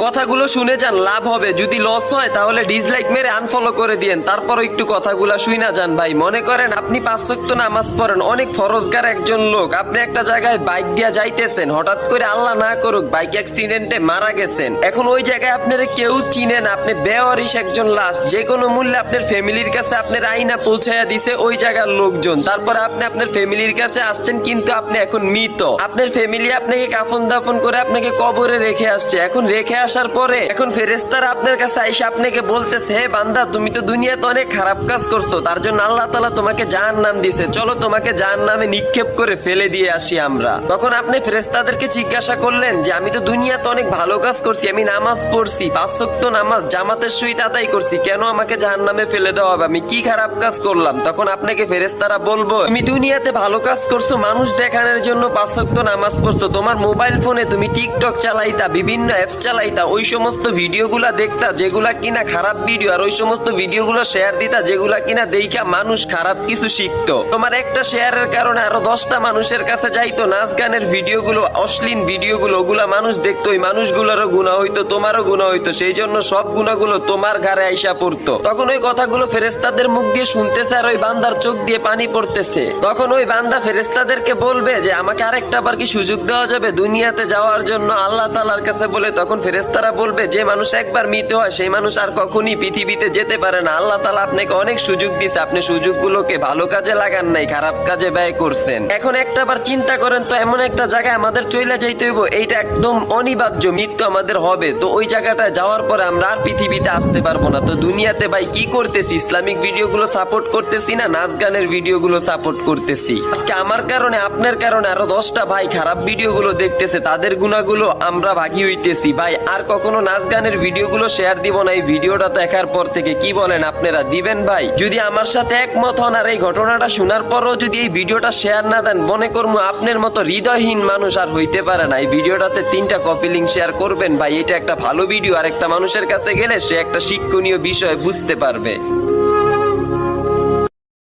কথাগুলো শুনে যান, লাভ হবে। যদি লস হয় তাহলে ডিসলাইক মেরে আনফলো করে দিয়েন, তারপর একটু কথাগুলো শুইনা যান ভাই। মনে করেন আপনি 5 ওয়াক্ত নামাজ পড়েন, অনেক ফরজগার একজন লোক, আপনি একটা জায়গায় বাইক দিয়া যাইতেছেন, হঠাৎ করে আল্লাহ না করুক বাইক অ্যাক্সিডেন্টে মারা গেছেন। এখন ওই জায়গায় আপনারা কেউ চিনেন, আপনি বেওয়ারিশ একজন লাশ, যে কোনো মূল্যে আপনার ফ্যামিলির কাছে আপনার আইনা পৌঁছাইয়া দিছে ওই জায়গার লোকজন। তারপরে আপনি আপনার ফ্যামিলির কাছে আসছেন, কিন্তু আপনি এখন মৃত। আপনার ফ্যামিলি আপনাকে কাফন দাফন করে আপনাকে কবরে রেখে আসছে। এখন রেখে আসার পরে এখন ফেরেশতারা আপনার কাছে আইসা আপনাকে বলতেছে, হে বান্দা, তুমি তো দুনিয়াতে অনেক খারাপ কাজ করছো, তার জন্য আল্লাহ তাআলা তোমাকে জাহান্নাম দিছে, চলো তোমাকে জাহান্নামে নিক্ষেপ করে ফেলে দিয়ে আসি আমরা। তখন আপনি ফেরেশতাদেরকে জিজ্ঞাসা করলেন যে আমি তো দুনিয়াতে অনেক ভালো কাজ করছি, আমি নামাজ পড়ছি, 5 ওয়াক্ত নামাজ জামাতের সহিত আদায় করছি, কেন আমাকে জাহান্নামে ফেলে দেওয়া হবে, আমি কি খারাপ কাজ করলাম? তখন আপনাকে ফেরেশতারা বলবো, তুমি দুনিয়াতে ভালো কাজ করছো, মানুষ দেখানোর জন্য 5 ওয়াক্ত নামাজ পড়ছো, তোমার মোবাইল ফোনে তুমি টিকটক চালাইতা, বিভিন্ন অ্যাপ চালাইতা, ওই সমস্ত ভিডিওগুলা দেখতা যেগুলা কিনা খারাপ ভিডিও, আর ওই সমস্ত ভিডিওগুলো শেয়ার দিতা যেগুলা কিনা দেইখা মানুষ খারাপ কিছু শিখতো। তোমার একটা শেয়ারের কারণে আরো 10টা মানুষের কাছে যাইতো নাচ গানের ভিডিওগুলো, অশ্লীল ভিডিওগুলো, ওগুলা মানুষ দেখতো, ওই মানুষগুলোরও গুনাহ হইতো, তোমারও গুনাহ হইতো, সেই জন্য সব গুনাহগুলো তোমার ঘাড়ে আইসা পড়তো। তখন ওই কথাগুলো ফেরেশতাদের মুখ দিয়ে শুনতেছে আর ওই বান্দার চোখ দিয়ে পানি পড়তেছে। তখন ওই বান্দা ফেরেশতাদেরকে বলবে যে আমাকে আরেকটা বার কি সুযোগ দেওয়া যাবে দুনিয়াতে যাওয়ার জন্য আল্লাহ তাআলার কাছে বলে। তখন ফেরেশতারা বলবে, যে মানুষ একবার মৃত হয় সেই মানুষ আর কখনই পৃথিবীতে যেতে পারে না। আল্লাহ তাআলা আপনাকে অনেক সুযোগ দিয়েছে, আপনি সুযোগগুলোকে ভালো কাজে লাগান নাই, খারাপ কাজে ব্যয় করছেন। এখন একটা বার চিন্তা করেন তো, এমন একটা জায়গায় আমাদের চলে যাইতে হইব, এইটা একদম অনিবার্য, মৃত্যু আমাদের হবে। তো ওই জায়গাটায় যাওয়ার পরে আমরা আর পৃথিবীতে আসতে পারবো না। তো দুনিয়াতে ভাই কি করতেছি? ইসলামিক ভিডিওগুলো সাপোর্ট করতেছি না নাচ গানের ভিডিওগুলো সাপোর্ট করতেছি? আজকে আমার কারণে আপনার কারণে আরো 10টা ভাই খারাপ ভিডিওগুলো দেখতেছে, তাদের গুণাগুলো আমরা ভাগি হইতেছি। ভাই আর কখনো নাচ গানের ভিডিওগুলো শেয়ার দিব না এই ভিডিওটা দেখার পর থেকে। কি বলেন আপনারা, দিবেন ভাই? যদি আমার সাথে একমত হন আর এই ঘটনাটা শোনার পরও যদি এই ভিডিওটা শেয়ার না দেন, মনে করবো আপনার মতো হৃদয়হীন মানুষ আর হইতে পারে না। এই ভিডিওটাতে 3টা কপি লিংক শেয়ার করবেন ভাই, এটা একটা ভালো ভিডিও, আর একটা মানুষের কাছে গেলে সে একটা শিক্ষণীয় বিষয় বুঝতে পারবে।